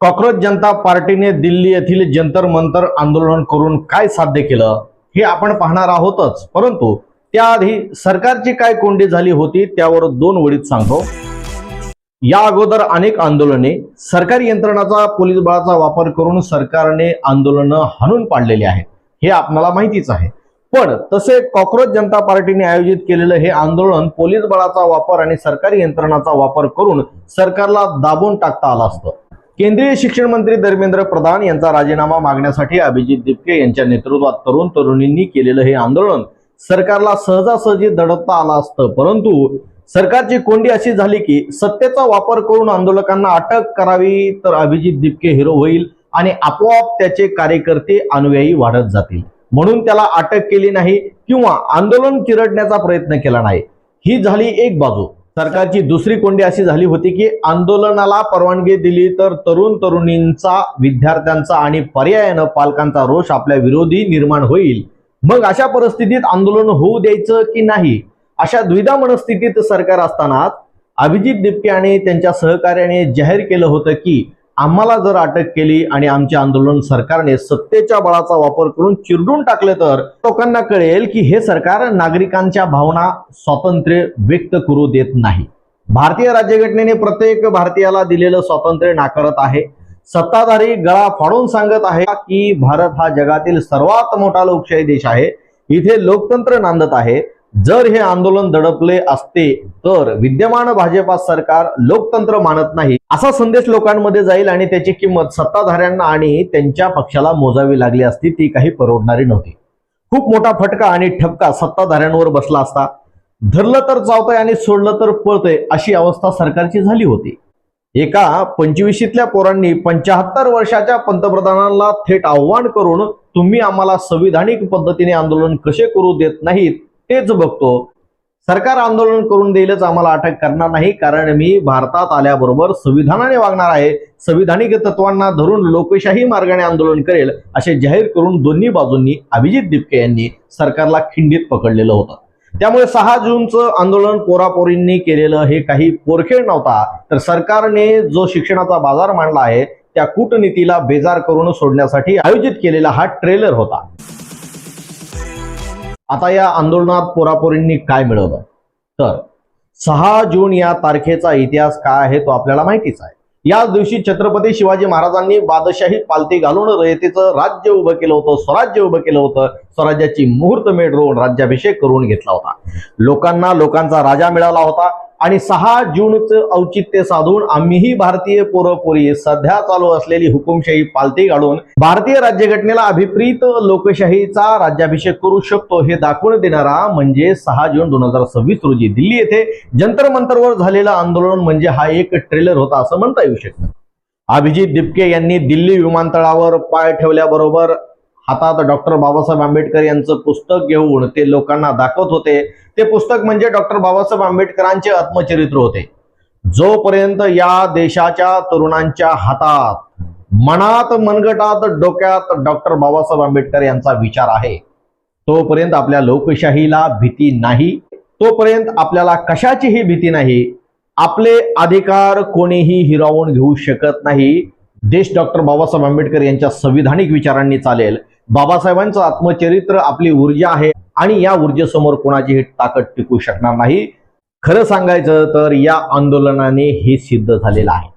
Cockroach जनता पार्टीने दिल्ली येथील जंतर मंतर आंदोलन करून काय साध्य केलं हे आपण पाहणार आहोतच, परंतु त्याआधी सरकारची काय कोंडी झाली होती त्यावर दोन ओळीत सांगतो। या अगोदर अनेक आंदोलने सरकारी यंत्रणाचा पोलीस बळाचा वापर करून सरकारने आंदोलन हाणून पाडलेले आहेत, हे आपल्याला माहितीच आहे। पण तसे कॉकरोच जनता पार्टीने आयोजित केलेलं हे आंदोलन पोलीस बळाचा वापर आणि सरकारी यंत्रणाचा वापर करून सरकारला दाबून टाकता आलं असतं। केंद्रीय शिक्षण मंत्री धर्मेंद्र प्रधान यांचा राजीनामा मागण्यासाठी अभिजित दिपके यांच्या नेतृत्वात तरुण तरुणींनी केलेलं हे आंदोलन सरकारला सहजासहजी दडपता आलं असतं, परंतु सरकारची कोंडी अशी झाली की सत्तेचा वापर करून आंदोलकांना अटक करावी तर अभिजित दिपके हिरो होईल आणि आपोआप त्याचे कार्यकर्ते अनुयायी वाढत जातील, म्हणून त्याला अटक केली नाही किंवा आंदोलन चिरडण्याचा प्रयत्न केला नाही। ही झाली एक बाजू। सरकारची दुसरी कोंडी अशी झाली होती की आंदोलनाला परवानगी दिली तर तरुण तरुणींचा, विद्यार्थ्यांचा आणि पर्यायानं पालकांचा रोष आपल्या विरोधी निर्माण होईल। मग अशा परिस्थितीत आंदोलन होऊ द्यायचं की नाही, अशा द्विधा मनस्थितीत सरकार असतानाच अभिजित दिपके आणि त्यांच्या सहकार्याने जाहीर केलं होतं की आम्हाला जर अटक केली आणि आमचे आंदोलन सरकारने सत्तेच्या बळाचा वापर करून चिरडून टाकले तर लोकांना कळेल की हे सरकार नागरिकांच्या भावना स्वातंत्र्य व्यक्त करू देत नाही। भारतीय राज्यघटनेने प्रत्येक भारतीयाला दिलेलं स्वातंत्र्य नाकारत आहे। सत्ताधारी गळा फाडून सांगत आहे की भारत हा जगातील सर्वात मोठा लोकशाही देश आहे, इथे लोकतंत्र नांदत आहे। जर हे आंदोलन दडपले असते तर विद्यमान भाजपा सरकार लोकतंत्र मानत नाही असा संदेश लोकांमध्ये जाईल आणि त्याची किंमत सत्ताधाऱ्यांना आणि त्यांच्या पक्षाला मोजावी लागली असती, ती काही परवडणारी नव्हती। खूप मोठा फटका आणि ठपका सत्ताधाऱ्यांवर बसला असता। धरलं तर चावतंय आणि सोडलं तर पळतंय अशी अवस्था सरकारची झाली होती। एका 25शीतल्या पोरांनी 75 वर्षाच्या पंतप्रधानांना थेट आव्हान करून तुम्ही आम्हाला संविधानिक पद्धतीने आंदोलन कसे करू देत नाहीत तेच बघतो, सरकार आंदोलन करून देईलच, आम्हाला अटक करणार नाही, कारण मी भारतात आल्याबरोबर संविधानाने वागणार आहे, संविधानिक तत्वांना धरून लोकशाही मार्गाने आंदोलन करेल असे जाहीर करून दोन्ही बाजूंनी अभिजित दिपके यांनी सरकारला खिंडीत पकडलेलं होतं। त्यामुळे 6 जूनचं आंदोलन पोरापोरींनी केलेलं हे काही पोरखेळ नव्हता, तर सरकारने जो शिक्षणाचा बाजार मांडला आहे त्या कूटनीतीला बेजार करून सोडण्यासाठी आयोजित केलेला हा ट्रेलर होता। आता या आंदोलनात पोरापोरींनी काय मिळवलं तर 6 जून या तारखेचा इतिहास काय आहे तो आपल्याला माहितीच आहे। याच दिवशी छत्रपती शिवाजी महाराजांनी बादशाही पालती घालून रयतेचं राज्य उभं केलं होतं, स्वराज्य उभं केलं होतं, स्वराज्याची मुहूर्तमेढ रोवून राज्याभिषेक करून घेतला होता। लोकांना लोकांचा राजा मिळाला होता आणि 6 जूनचं औचित्य साधून आम्हीही भारतीय पोरपोरी सध्या चालू असलेली हुकुमशाही पालती घालून भारतीय राज्यघटनेला अभिप्रीत लोकशाहीचा राज्याभिषेक करू शकतो हे दाखवून देणारा म्हणजे 6 जून 2026 रोजी दिल्ली येथे जंतर मंतरवर झालेलं आंदोलन म्हणजे हा एक ट्रेलर होता असं म्हणता येऊ शकतं। अभिजित दिपके यांनी दिल्ली विमानतळावर पाय ठेवल्याबरोबर हातात डॉक्टर बाबासाहेब आंबेडकर यांचं पुस्तक घेऊन ते लोकांना दाखवत होते। ते पुस्तक म्हणजे डॉक्टर बाबासाहेब आंबेडकरांचे आत्मचरित्र होते। जोपर्यंत या देशाच्या तरुणांच्या हातात, मनात, मनगटात, डोक्यात डॉक्टर बाबासाहेब आंबेडकर यांचा विचार आहे तोपर्यंत आपल्या लोकशाहीला भीती नाही, तोपर्यंत आपल्याला कशाचीही भीती नाही। आपले अधिकार कोणीही हिरावून घेऊ शकत नाही। देश डॉक्टर बाबासाहेब आंबेडकर यांच्या संविधानिक विचारांनी चालेल। बाबासाहेबांचं आत्मचरित्र आपली ऊर्जा आहे आणि या ऊर्जेसमोर कोणाचीही ताकद टिकू शकणार नाही। खरं सांगायचं तर या आंदोलनाने हे सिद्ध झालेलं आहे।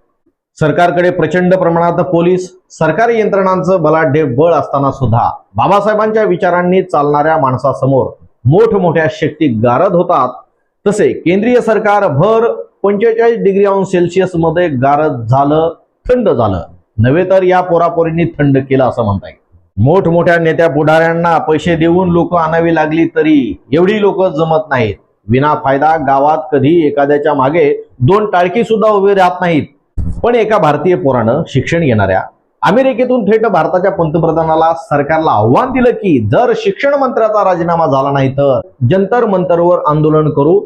सरकारकडे प्रचंड प्रमाणात पोलीस, सरकारी यंत्रणांचं बलाढ्य बळ असताना सुद्धा बाबासाहेबांच्या विचारांनी चालणाऱ्या माणसासमोर मोठमोठ्या शक्ती गारद होतात। तसे केंद्रीय सरकार भर 45 डिग्री अंश सेल्सिअस मध्ये गारद झालं, थंड झालं नव्हे तर या पोरापोरींनी थंड केलं असं म्हणता येईल। मोठमोठ्या नेत्या पुढाऱ्यांना पैसे देऊन लोक आणावी लागली तरी एवढी लोक जमत नाहीत। विना फायदा गावात कधी एखाद्याच्या मागे 2 टाळकी सुद्धा उभे राहत नाहीत। पण एका भारतीय पोरानं शिक्षण घेणाऱ्या अमेरिकेतून थेट भारताच्या पंतप्रधानाला सरकारला आव्हान दिलं की जर शिक्षण मंत्र्याचा राजीनामा झाला नाही तर जंतर मंतरवर आंदोलन करू।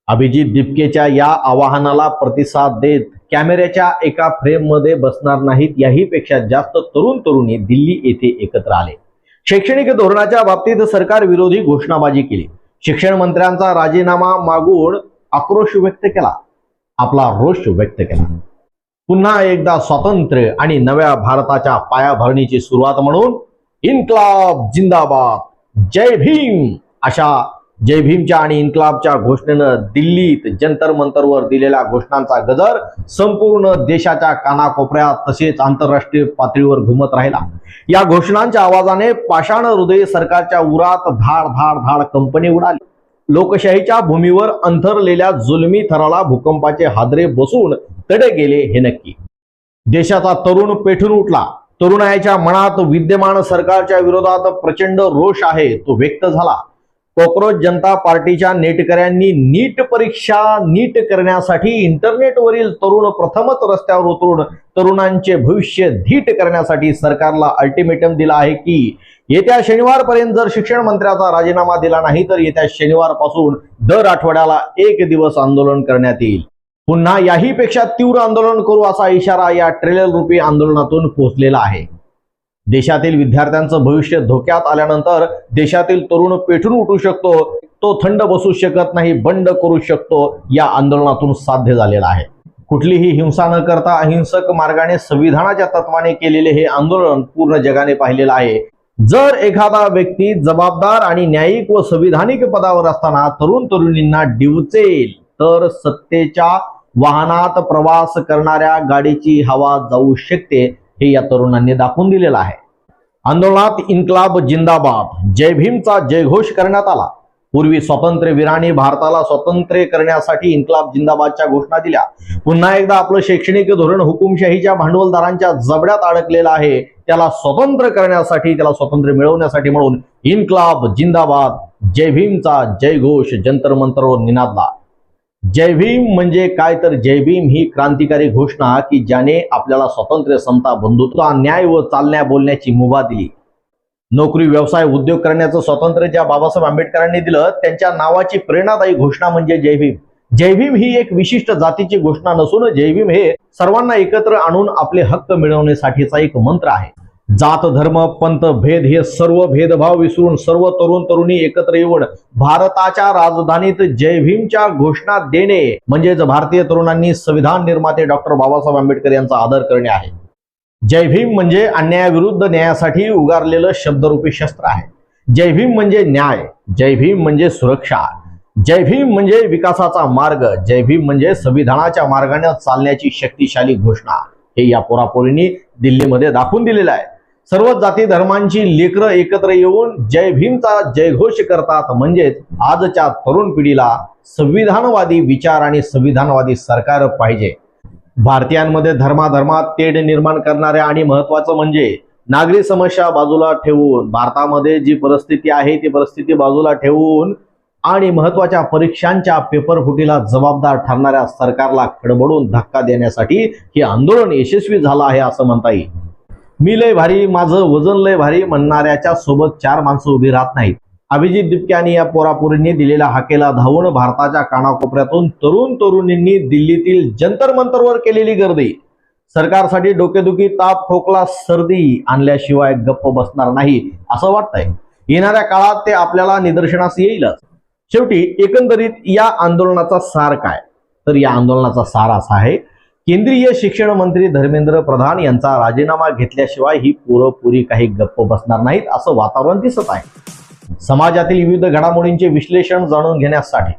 अभिजित दिपकेच्या या आवाहनाला प्रतिसाद देत कॅमेऱ्याच्या एका फ्रेम मध्ये बसणार नाहीत याही पेक्षा जास्त तरुण तरुणी दिल्ली येथे एकत्र आले। शैक्षणिक धोरणाच्या बाबतीत सरकार विरोधी घोषणाबाजी केली। शिक्षण मंत्र्यांचा राजीनामा मागून आक्रोश व्यक्त केला, आपला रोष व्यक्त केला। पुन्हा एकदा स्वातंत्र्य आणि नव्या भारताच्या पायाभरणीची सुरुवात म्हणून इन्क्लाब जिंदाबाद, जय भीम अशा जय भीमच्या आणि इन्क्लाबच्या घोषणेनं दिल्लीत जंतर मंतरवर दिलेल्या घोषणांचा गजर संपूर्ण देशाच्या कानाकोपऱ्यात तसेच आंतरराष्ट्रीय पातळीवर घुमत राहिला। या घोषणांच्या आवाजाने पाषाण हृदय सरकारच्या उरात धाड धाड धाड कंपनी उडाली। लोकशाहीच्या भूमीवर अंथरलेल्या जुलमी थराला भूकंपाचे हादरे बसून तडे गेले हे नक्की। देशाचा तरुण पेटून उठला। तरुणाईच्या मनात विद्यमान सरकारच्या विरोधात प्रचंड रोष आहे तो व्यक्त झाला। कॉक्रोच जनता पार्टीच्या नेटकऱ्यांनी नीट परीक्षा नीट करण्यासाठी इंटरनेटवरील तरुण प्रथमच रस्त्यावर उतरून तरुणांचे भविष्य धीट करण्यासाठी सरकारला अल्टिमेटम दिला आहे की येत्या शनिवारपर्यंत जर शिक्षण मंत्र्याचा राजीनामा दिला नाही तर येत्या शनिवारपासून दर आठवड्याला 1 दिवस आंदोलन करण्यात येईल। पुन्हा याही पेक्षा तीव्र आंदोलन करू असा इशारा या ट्रेलर रूपी आंदोलनातून पोहोचलेला आहे। देशातील विद्यार्थ्यांचं भविष्य धोक्यात आल्यानंतर देशातील तरुण पेटून उठू शकतो, तो थंड बसू शकत नाही, बंड करू शकतो, या आंदोलनातून साध्य झालेला आहे। कुठलीही हिंसा न करता अहिंसक मार्गाने संविधानाच्या तत्वाने केलेले हे आंदोलन पूर्ण जगाने पाहिलेलं आहे। जर एखादा व्यक्ती जबाबदार आणि न्यायिक व संविधानिक पदावर असताना तरुण तरुणींना डिवचेल तर सत्तेच्या वाहनात प्रवास करणाऱ्या गाडीची हवा जाऊ शकते हे या तरुणांनी दाखवून दिलेलं आहे। आंदोलनात इन्क्लाब जिंदाबाद, जय भीमचा जयघोष करण्यात आला। पूर्वी स्वातंत्र्यवीरांनी भारताला स्वतंत्र करण्यासाठी इन्क्लाब जिंदाबादच्या घोषणा दिल्या। पुन्हा एकदा आपलं शैक्षणिक धोरण हुकुमशाहीच्या भांडवलदारांच्या जबड्यात अडकलेलं आहे, त्याला स्वतंत्र करण्यासाठी, त्याला स्वातंत्र्य मिळवण्यासाठी म्हणून इन्क्लाब जिंदाबाद, जय भीमचा जयघोष जंतर मंतरवर निनादला। जय भीम म्हणजे काय तर जय भीम ही क्रांतिकारी घोषणा की ज्याने आपल्याला स्वातंत्र्य, समता, बंधुत्व, न्याय व चालण्या बोलण्याची मुभा दिली। नोकरी, व्यवसाय, उद्योग करण्याचं स्वातंत्र्य ज्या बाबासाहेब आंबेडकरांनी दिलं त्यांच्या नावाची प्रेरणादायी घोषणा म्हणजे जय भीम। जय भीम ही एक विशिष्ट जातीची घोषणा नसून जय भीम हे सर्वांना एकत्र आणून आपले हक्क मिळवण्यासाठीचा एक मंत्र आहे। जात, धर्म, पंथ, भेद हे सर्व भेदभाव विसरून सर्व तरुण तरुणी एकत्र येऊन भारताच्या राजधानीत जय भीमच्या घोषणा देणे म्हणजेच भारतीय तरुणांनी संविधान निर्माते डॉक्टर बाबासाहेब आंबेडकर यांचा आदर करणे आहे। जय भीम म्हणजे अन्यायाविरुद्ध न्यायासाठी उगारलेलं शब्दरूपी शस्त्र आहे। जय भीम म्हणजे न्याय, जय भीम म्हणजे सुरक्षा, जय भीम म्हणजे विकासाचा मार्ग, जय भीम म्हणजे संविधानाच्या मार्गाने चालण्याची शक्तिशाली घोषणा हे या पोरापोरींनी दिल्लीमध्ये दाखवून दिलेलं आहे। सर्व जाती धर्मांची लेकरं एकत्र येऊन जय भीमचा जयघोष करतात म्हणजेच आजच्या तरुण पिढीला संविधानवादी विचार आणि संविधानवादी सरकार पाहिजे। भारतीयांमध्ये धर्माधर्मात तेढ निर्माण करणाऱ्या आणि महत्वाचं म्हणजे नागरी समस्या बाजूला ठेवून भारतामध्ये जी परिस्थिती आहे ती परिस्थिती बाजूला ठेवून आणि महत्वाच्या परीक्षांच्या पेपर फुटीला जबाबदार ठरणाऱ्या सरकारला खडबडून धक्का देण्यासाठी हे आंदोलन यशस्वी झालं आहे असं म्हणता येईल। मी लय भारी, माझं वजन लय भारी म्हणणाऱ्याच्या सोबत 4 माणसं उभी राहत नाहीत। अभिजित दिपक्यानी या पोरापोरींनी दिलेल्या हाकेला धावून भारताच्या कानाकोपऱ्यातून तरुण तरुणींनी दिल्लीतील जंतर मंतरवर केलेली गर्दी सरकारसाठी डोकेदुखी, ताप, खोकला, सर्दी आणल्याशिवाय गप्प बसणार नाही असं वाटतंय। येणाऱ्या काळात ते आपल्याला निदर्शनास येईलच। शेवटी एकंदरीत या आंदोलनाचा सार काय तर या आंदोलनाचा सार असा आहे, केंद्रीय शिक्षण मंत्री धर्मेंद्र प्रधान यांचा राजीनामा घेतल्याशिवाय ही पोरपुरी काही गप्प बसणार नाहीत असं वातावरण दिसत आहे। समाजातील विविध घडामोडींचे विश्लेषण जाणून घेण्यासाठी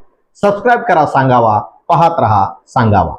सबस्क्राइब करा सांगावा, पाहत रहा सांगावा।